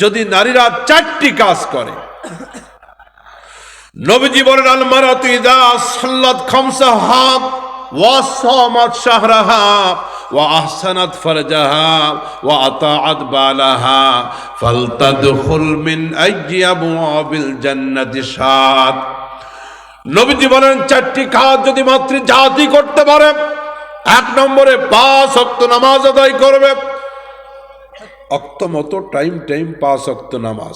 যদি নারীরা 4টি কাজ করে, নবীজি বলেন আল মারাতু ইযা সাল্লাত খামসাহা ওয়া সামাত শাহরাহা ওয়া আহসানাত ফারজাহা ওয়া আতাআত বালাহা ফালতাদখুল মিন আইয়ি আবওয়াবিল জান্নাতি শাত। নবীজি বলেন 4টি কাজ যদি মাতৃ জাতি করতে পারে, 1 নম্বরে 5 ওয়াক্ত নামাজ আদায় করবে, অক্ত মতো টাইম 5 ওয়াক্ত নামাজ।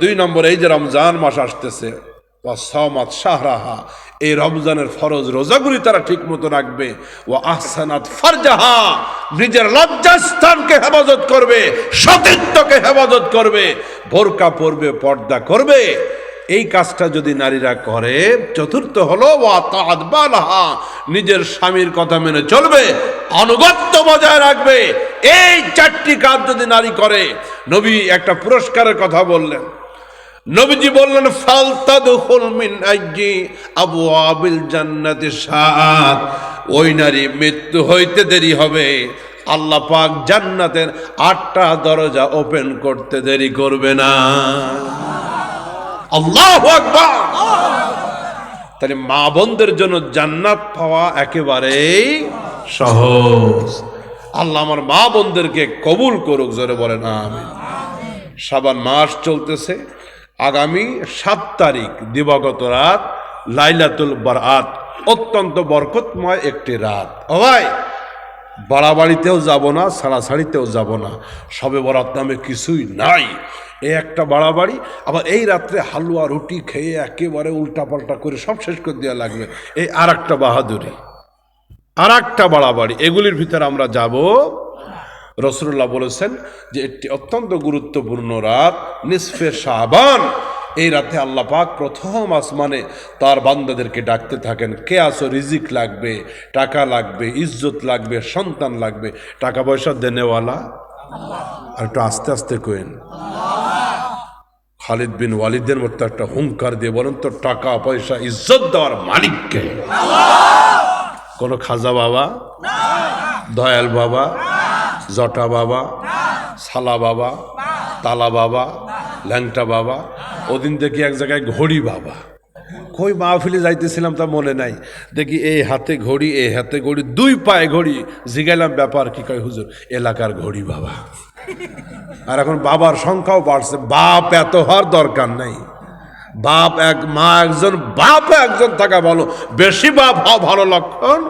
2 নম্বরে এই যে রমজান মাস আসতেছে, ওয়া সামাত শাহরাহা, এই রমজানের ফরজ রোজাগুলি তারা ঠিক মতো রাখবে, ওয়া আহসানাত ফারজাহা, নিজের লজ্জাস্থানকে হেফাজত করবে, সতীত্বকে হেফাজত করবে, বোরকা পরবে, পর্দা করবে। এই কাজটা যদি নারীরা করে, 4র্থ হলো ওয়া আতাআত বালাহা, নিজের স্বামীর কথা মেনে চলবে, আনুগত্য বজায় রাখবে। এই 4টি কাজ যদি নারী করে, নবী একটা পুরস্কারের কথা বললেন। নবীজি বললেন ফালতাদখুল মিন আইয়ি আবওয়াবিল জান্নাতি শাত, ওই নারী মৃত্যু হইতে দেরি হবে, আল্লাহ পাক জান্নাতের 8টা দরজা ওপেন করতে দেরি করবে না। আল্লাহু আকবার। তাহলে মা বোনদের জন্য জান্নাত পাওয়া একেবারেই সহজ। আল্লাহ আমার মা বোনদেরকে কবুল করুক, জোরে বলেন আমিন। শাবান মাস চলতেছে, আগামী 7 তারিখ দিবাগত রাত লাইলাতুল বারাত, অত্যন্ত বরকতময় একটি রাত। ও ভাই, বাড়াবাড়িতেও যাব না, ছাড়াছাড়িতেও যাব না, শবে বরাত নামে কিছুই নাই। এই একটা বাড়াবাড়ি, আবার এই রাত্রে হালুয়া রুটি খেয়ে একেবারে উল্টাপাল্টা করে সব শেষ করে দেওয়া লাগবে, এই আর একটা বাহাদুরি, আর একটা বাড়াবাড়ি। এগুলির ভিতরে আমরা যাব। রাসূলুল্লাহ বলেছেন যে একটি অত্যন্ত গুরুত্বপূর্ণ রাত নিসফে শাবান। এই রাতে আল্লাহ পাক প্রথম আসমানে তার বান্দাদেরকে ডাকতে থাকেন, কে আসো, রিজিক লাগবে, টাকা লাগবে, ইজ্জত লাগবে, সন্তান লাগবে। টাকা পয়সা দেনেওয়ালা, আর একটু আস্তে আস্তে কইন, খালিদ বিন ওয়ালিদের মতো একটা হুঙ্কার দিয়ে বলেন তো, টাকা পয়সা ইজ্জত দেওয়ার মালিককে? কোন খাজা বাবা, দয়াল বাবা, জটা বাবা, সালা বাবা, তালা বাবা, ল্যাংটা বাবা, ওদিন দেখি এক জায়গায় ঘড়ি বাবা। কই মাহফিলে যাইতেছিলাম তা মনে নাই, দেখি এই হাতে ঘড়ি, এই হাতে ঘড়ি, 2 পায়ে ঘড়ি। জিগাইলাম ব্যাপার কি? কয় হুজুর এলাকার ঘড়ি বাবা। আর এখন বাবার সংখ্যাও বাড়ছে। বাপ এত হওয়ার দরকার নাই, বাপ এক, মা একজন, বাপ একজন থাকা ভালো, বেশি বাপ হওয়া ভালো লক্ষণ